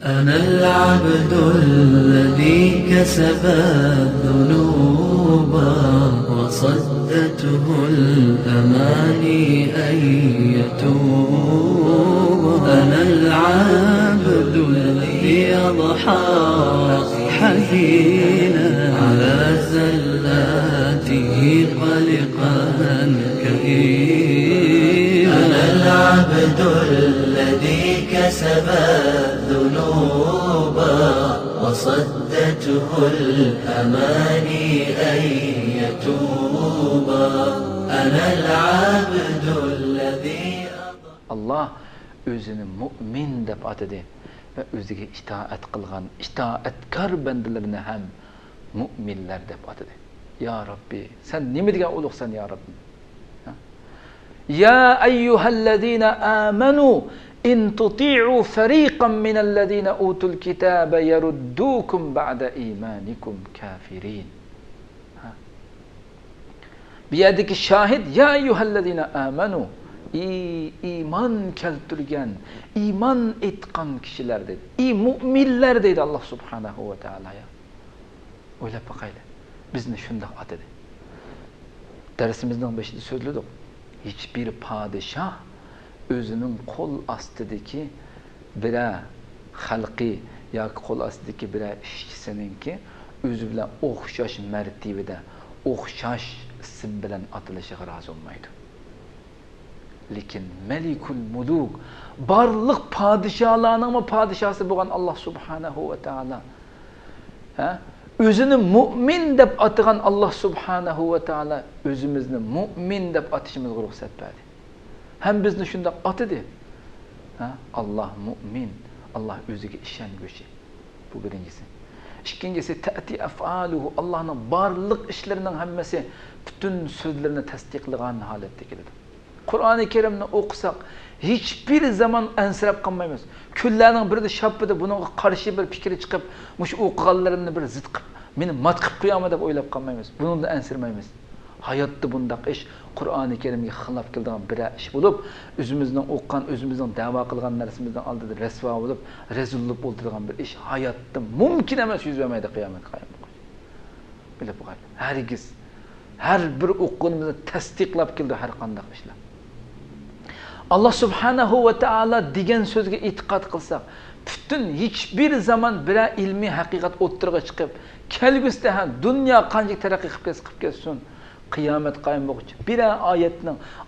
أنا العبد الذي كسب الذنوب وصدته الأماني أن يتوب. أنا العبد الذي أضحى حزينا على زلاته قلقا كئيبا. أنا العبد الذي كسب الذنوب وصدته الأماني أن يتوب. أنا العبد الذي Allah özünü mümin dep atadı ve özüge itaat kılgan, itaatkar bendilerine hem müminler dep atadı. Ya Rabbi, sen nime digen uluksan ya Rabbi? Ya eyyühellezine amenu in tuti'u fariqan minellezine utul kitabe yeruddukum ba'de imanikum kafirin. Biyedeki şahit ya eyyühellezine amenu, iman keltirgen, iman etkan kişiler dedi. Müminler dedi Allah Subhanahu ve Teala'ya. Öyle bakayla. Biz ne şundak at dedi. Dersimizden başında söyledik. Hiçbir padişah özünün kol astideki bire halkı ya kol astideki bire işçisininki özü bilen okşaş mertebede, okşaş isim bilen atılışa razı olmaydı. Lekin melikul muluk, barlık padişahlarının ama padişahsı bulan Allah Subhanahu ve Teala. Özünü mümin dep atıgan Allah Subhanahu ve Teala özümüzni mümin dep atışımızga ruhsat berdi. Hem bizni şundak atıdı. Allah mümin, Allah özüge işengüçi. Bu birincisi. İkincisi ta'ti af'aluhu, Allah'ın barlık işlerinin hemmesi bütün sözlerini tasdiqlagan halette gelir. Kur'an-ı Kerim'ni okusak hiçbir zaman ensirap kalmayız. Küllerinin biri de şapıda bunun karşı bir fikri çıkıp muş okuğallarını bir zıt kıp meni mat kıp kıyama dep oylap kalmayız. Bunun da ensirmayız. Hayatta bundak iş Kur'an-ı Kerim'e xilaf kıldıgan bir iş bulup özümüzden okugan, özümüzden dava kılgan narsimizden aldığı resva bulup rezillik olturgan bir iş hayatta mümkün emas yüz vermeydi kıyamet kıyamı. Böyle bu gayet. Herkes her bir okuğunumuzu tasdiqlap keldi her kandak işler. Allah Subhanahu ve Teala digen sözge itiqat kılsak, bütün hiçbir zaman bir ilmi hakikat oturga çıkıp, kelgüste dünya kancık terakki kıp kessin, kıyamet kayım boğucu. Bir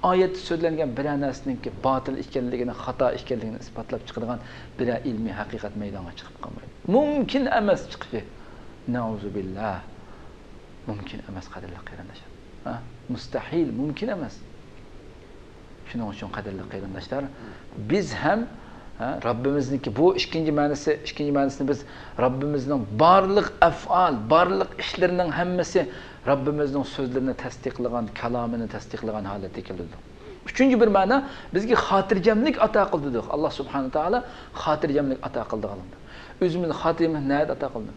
ayet sözlengen bir nesinin ki batıl işkenliğine, hata işkenliğine ispatlap çıkırgan bir ilmi hakikat meydana çıkıp kalmayı. Mümkün emes çıkışı. Nauzubillah. Mümkün emes kaderle kıyrandaşlar. Müstahil, mümkün emes. Şunun için kaderli kıyrandaşlar, biz hem Rabbimizin ki bu ikinci manasını biz Rabbimizin barlık ef'al, barlık işlerinin hemmesi Rabbimizin sözlerini tasdiqlagan, kalamını tasdiqlagan halete keldi. Üçüncü bir mana bizge hatirjamlik ata kıldık. Allah Subhanahu Teala hatirjamlik ata kıldı alındı. Özümüz hatirimiz neydi ata kıldı?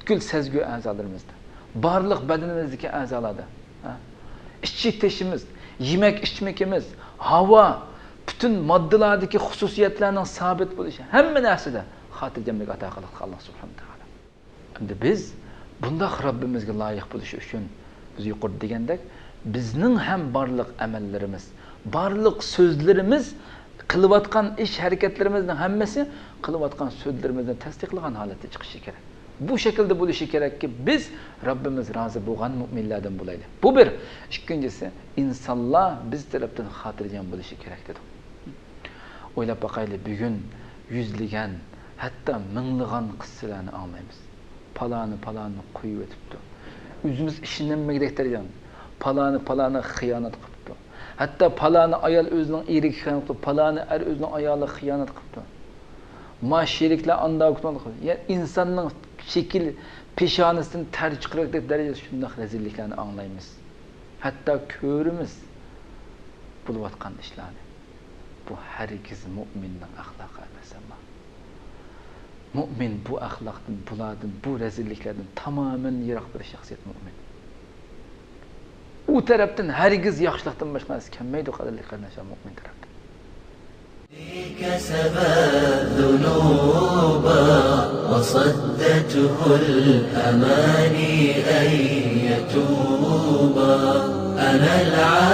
Bütün sezgi azalarımızda. Barlık bedenimizdeki azalarda. İçki teşimiz, yemek içmekimiz, hava, bütün maddelardaki hususiyetlerinin sabit buluşu. Hemen neside hatirjamlik ata kıldı Allah Subhanahu Teala. Şimdi biz bunda Rabbimizge layık buluşu üçün biz yuqorida degandek bizning hem barlık amellerimiz, barlık sözlerimiz, kılıvatkan iş hareketlerimizin hemmesi kılıvatkan sözlerimizden tasdiqlagan halette çıkışı gerek. Bu şekilde buluşu gerek ki biz Rabbimiz razı bolgan müminlerden bulaylı. Bu bir. İkincisi insanlar biz taraftan hatirjam buluşu gerek dedi. Oylap bakaylı bugün yüzligen hatta minligan kıssalarını anlayımız. Palanı koyup etipti. Üzümüz işinden gerek palanı hıyanat kıptı. Hatta palanı ayal özünün iyilik hıyanat kıptı. Palanı er özünün ayalı hıyanat kıptı. Maşirikler anda okutandı. Yani insanın şekil peşanesini ter çıkarak derecesi şundak rezilliklerini anlayımız. Hatta körümüz buluvatkan işlerini. Bu herkes müminin ahlakı mesela. Mümin bu ahlaktan, buladın, bu rezilliklerden tamamen yirak bir şahsiyet mümin. O taraftan herkes yaxşılıktan başkası kemmeydi o kadarlıklarına mümin taraftan. كسب الذنوب وصدته الأماني أن يتوبا. أنا العبد